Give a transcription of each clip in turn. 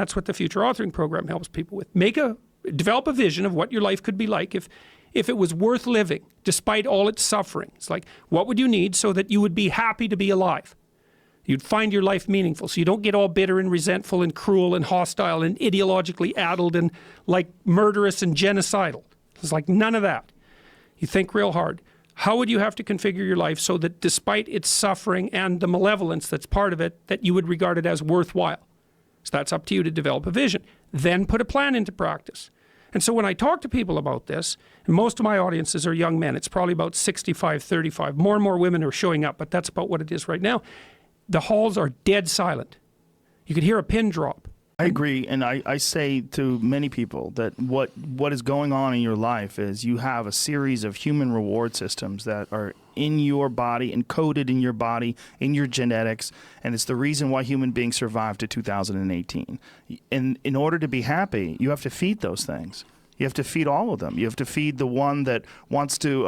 That's what the Future Authoring Program helps people with. Develop a vision of what your life could be like if it was worth living, despite all its suffering. It's like, what would you need so that you would be happy to be alive? You'd find your life meaningful, so you don't get all bitter and resentful and cruel and hostile and ideologically addled and like murderous and genocidal. It's like none of that. You think real hard. How would you have to configure your life so that despite its suffering and the malevolence that's part of it, that you would regard it as worthwhile? So that's up to you to develop a vision. Then put a plan into practice. And so when I talk to people about this, and most of my audiences are young men, it's probably about 65, 35. More and more women are showing up, but that's about what it is right now. The halls are dead silent. You could hear a pin drop. I agree, and I say to many people that what is going on in your life is you have a series of human reward systems that are in your body, encoded in your body, in your genetics, and it's the reason why human beings survived to 2018. And in order to be happy, you have to feed those things. You have to feed all of them. You have to feed the one that wants to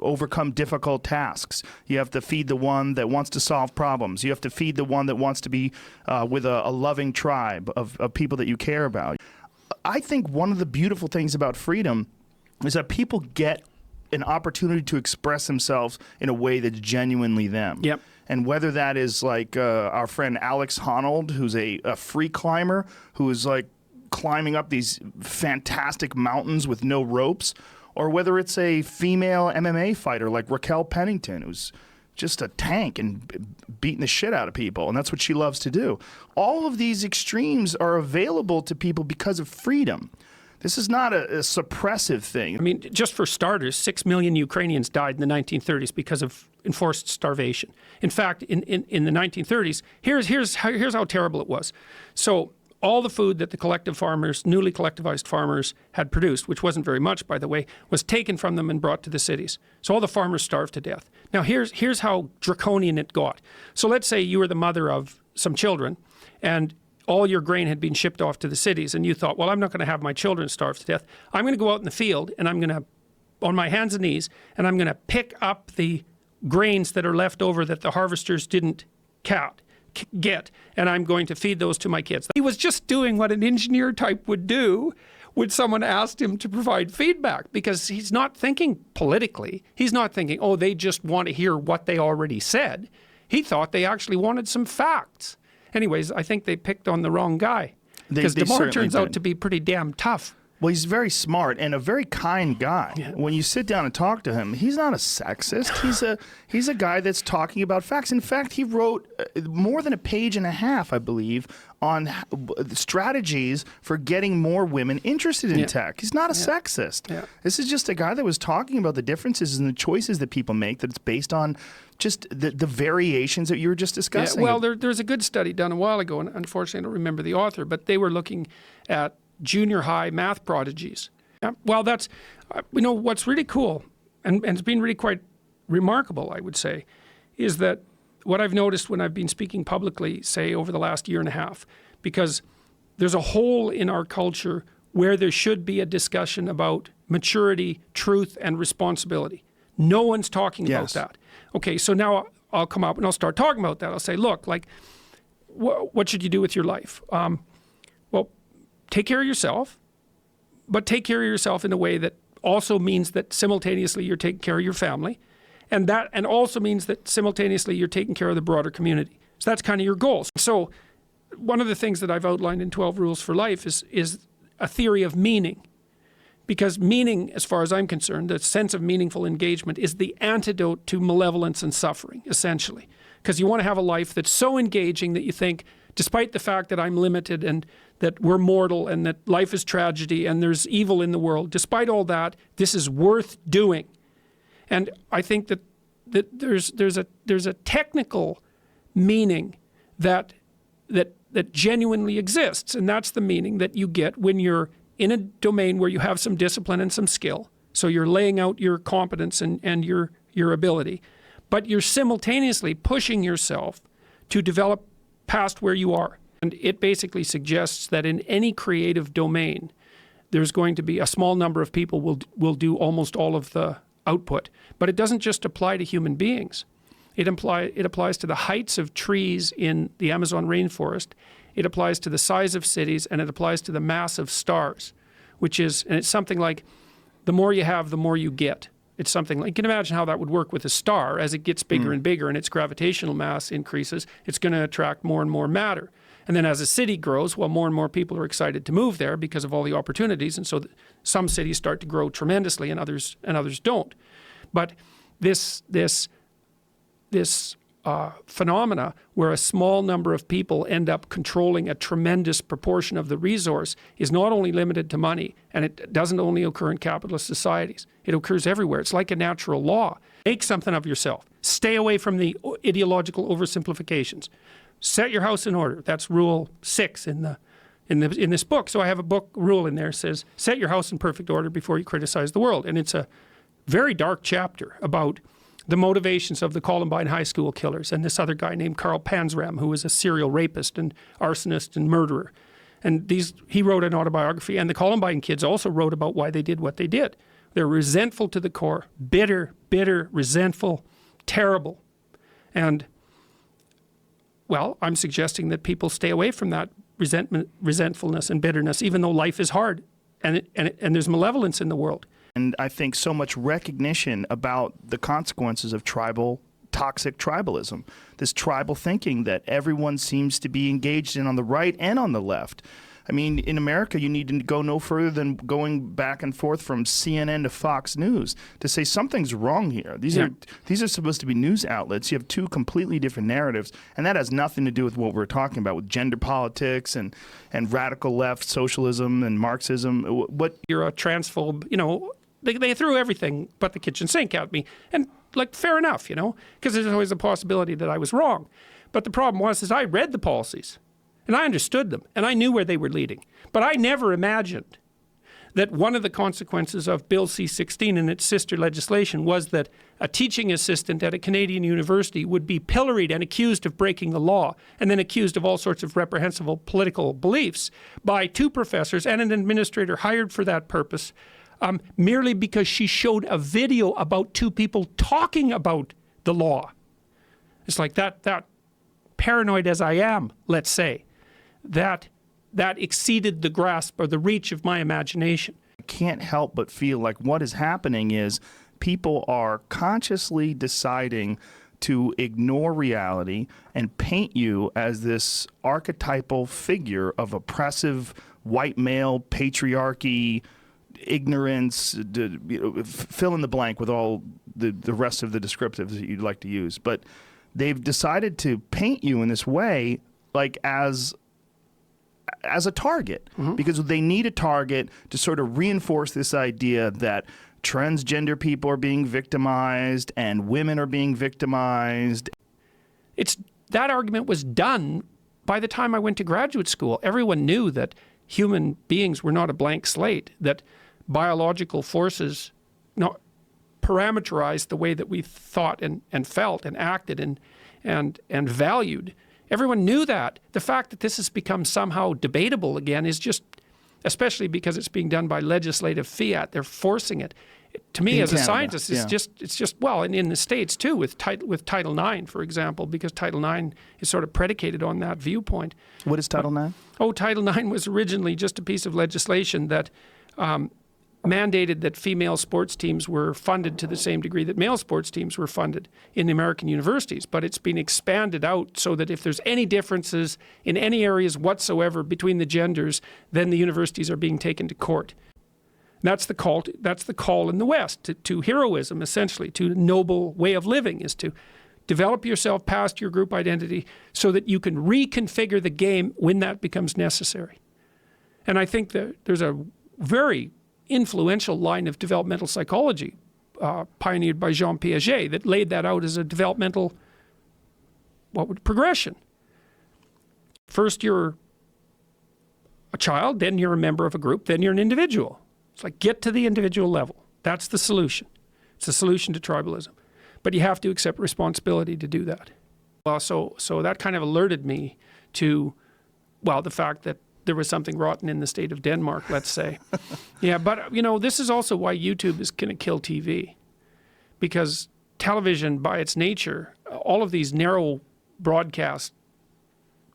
overcome difficult tasks. You have to feed the one that wants to solve problems. You have to feed the one that wants to be with a loving tribe of people that you care about. I think one of the beautiful things about freedom is that people get an opportunity to express themselves in a way that's genuinely them. Yep. And whether that is like our friend Alex Honnold, who's a free climber, who is like climbing up these fantastic mountains with no ropes, or whether it's a female MMA fighter like Raquel Pennington, who's just a tank and beating the shit out of people, and that's what she loves to do. All of these extremes are available to people because of freedom. This is not a suppressive thing. I mean, just for starters, 6 million Ukrainians died in the 1930s because of enforced starvation. In fact, in the 1930s, here's how terrible it was. So all the food that the collective farmers, newly collectivized farmers, had produced, which wasn't very much, by the way, was taken from them and brought to the cities. So all the farmers starved to death. Now, here's how draconian it got. So let's say you were the mother of some children, and all your grain had been shipped off to the cities, and you thought, well, I'm not going to have my children starve to death. I'm going to go out in the field, and I'm going to, on my hands and knees, and I'm going to pick up the grains that are left over that the harvesters didn't get, and I'm going to feed those to my kids. He was just doing what an engineer type would do when someone asked him to provide feedback, because he's not thinking politically. He's not thinking, oh, they just want to hear what they already said. He thought they actually wanted some facts. Anyways, I think they picked on the wrong guy, because DeMar turns out to be pretty damn tough. Well, he's very smart and a very kind guy. Yeah. When you sit down and talk to him, he's not a sexist. He's a guy that's talking about facts. In fact, he wrote more than a page and a half, I believe, on strategies for getting more women interested in tech. He's not a sexist. Yeah. This is just a guy that was talking about the differences and the choices that people make, that it's based on just the variations that you were just discussing. Yeah, well, there's a good study done a while ago, and unfortunately I don't remember the author, but they were looking at junior high math prodigies. Yeah, well, that's, what's really cool, and it's been really quite remarkable, I would say, is that what I've noticed when I've been speaking publicly, say, over the last year and a half, because there's a hole in our culture where there should be a discussion about maturity, truth, and responsibility. No one's talking about that. Okay, so now I'll come up and I'll start talking about that. I'll say, look, like, what should you do with your life? Well, take care of yourself, but take care of yourself in a way that also means that simultaneously you're taking care of your family, and also means that simultaneously you're taking care of the broader community. So that's kind of your goals. So one of the things that I've outlined in 12 Rules for Life is a theory of meaning. Because meaning, as far as I'm concerned, the sense of meaningful engagement is the antidote to malevolence and suffering, essentially. Because you want to have a life that's so engaging that you think, despite the fact that I'm limited and that we're mortal and that life is tragedy and there's evil in the world, despite all that, this is worth doing. And I think that there's a technical meaning that genuinely exists, and that's the meaning that you get when you're in a domain where you have some discipline and some skill. So you're laying out your competence and your ability, but you're simultaneously pushing yourself to develop past where you are. And it basically suggests that in any creative domain, there's going to be a small number of people will do almost all of the output. But it doesn't just apply to human beings. It applies to the heights of trees in the Amazon rainforest. it applies to the size of cities, and it applies to the mass of stars, and it's something like the more you have, the more you get. It's something like, you can imagine how that would work with a star. As it gets bigger and bigger and its gravitational mass increases, it's going to attract more and more matter. And then as a city grows, well, more and more people are excited to move there because of all the opportunities. And so some cities start to grow tremendously and others don't. But this phenomena where a small number of people end up controlling a tremendous proportion of the resource is not only limited to money, and it doesn't only occur in capitalist societies. It occurs everywhere. It's like a natural law. Make something of yourself. Stay away from the ideological oversimplifications. Set your house in order. That's rule 6 in this book. So I have a book rule in there that says, set your house in perfect order before you criticize the world. And it's a very dark chapter about the motivations of the Columbine High School killers and this other guy named Carl Panzram, who was a serial rapist and arsonist and murderer. And he wrote an autobiography, and the Columbine kids also wrote about why they did what they did. They're resentful to the core, bitter, resentful, terrible. And well, I'm suggesting that people stay away from that resentfulness and bitterness, even though life is hard and there's malevolence in the world. And I think so much recognition about the consequences of toxic tribalism, this tribal thinking that everyone seems to be engaged in on the right and on the left. I mean, in America, you need to go no further than going back and forth from CNN to Fox News to say something's wrong here. These are supposed to be news outlets. You have two completely different narratives, and that has nothing to do with what we're talking about with gender politics and radical left socialism and Marxism. What you're a transphobe, they threw everything but the kitchen sink at me, and like, fair enough, because there's always a possibility that I was wrong. But the problem was I read the policies. And I understood them, and I knew where they were leading. But I never imagined that one of the consequences of Bill C-16 and its sister legislation was that a teaching assistant at a Canadian university would be pilloried and accused of breaking the law, and then accused of all sorts of reprehensible political beliefs by 2 professors and an administrator hired for that purpose, merely because she showed a video about 2 people talking about the law. It's like that paranoid as I am, let's say, that exceeded the grasp or the reach of my imagination. I can't help but feel like what is happening is people are consciously deciding to ignore reality and paint you as this archetypal figure of oppressive white male patriarchy, ignorance, fill in the blank with all the rest of the descriptives that you'd like to use. But they've decided to paint you in this way, like as a target, because they need a target to sort of reinforce this idea that transgender people are being victimized and women are being victimized. That argument was done by the time I went to graduate school. Everyone knew that human beings were not a blank slate, that biological forces parameterized the way that we thought and felt and acted and valued. Everyone knew that. The fact that this has become somehow debatable again is just, especially because it's being done by legislative fiat, they're forcing it. To me, as a scientist, it's just well, and in the States too, with Title IX, for example, because Title IX is sort of predicated on that viewpoint. What is Title IX? Title IX was originally just a piece of legislation that mandated that female sports teams were funded to the same degree that male sports teams were funded in the American universities. But it's been expanded out so that if there's any differences in any areas whatsoever between the genders, then the universities are being taken to court. That's the call in the West to heroism, essentially, to a noble way of living, is to develop yourself past your group identity so that you can reconfigure the game when that becomes necessary. And I think that there's a very influential line of developmental psychology pioneered by Jean Piaget that laid that out as a developmental progression. First you're a child, then you're a member of a group, then you're an individual. It's like, get to the individual level. That's the solution. It's a solution to tribalism. But you have to accept responsibility to do that. So that kind of alerted me to, the fact that there was something rotten in the state of Denmark, let's say. Yeah, but this is also why YouTube is going to kill TV. Because television, by its nature, all of these narrow broadcast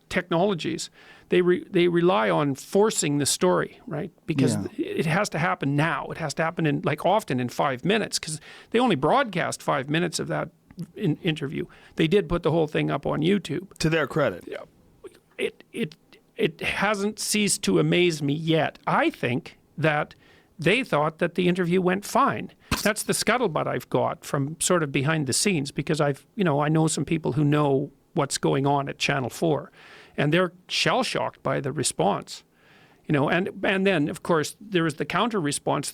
technologies, they rely on forcing the story, right? Because Yeah. it has to happen now. It has to happen in, like, often in 5 minutes, because they only broadcast 5 minutes of that interview. They did put the whole thing up on YouTube. To their credit. It hasn't ceased to amaze me yet. I think that they thought that the interview went fine. That's the scuttlebutt I've got from sort of behind the scenes, because I know some people who know what's going on at Channel 4, and they're shell-shocked by the response. And then, of course, there was the counter response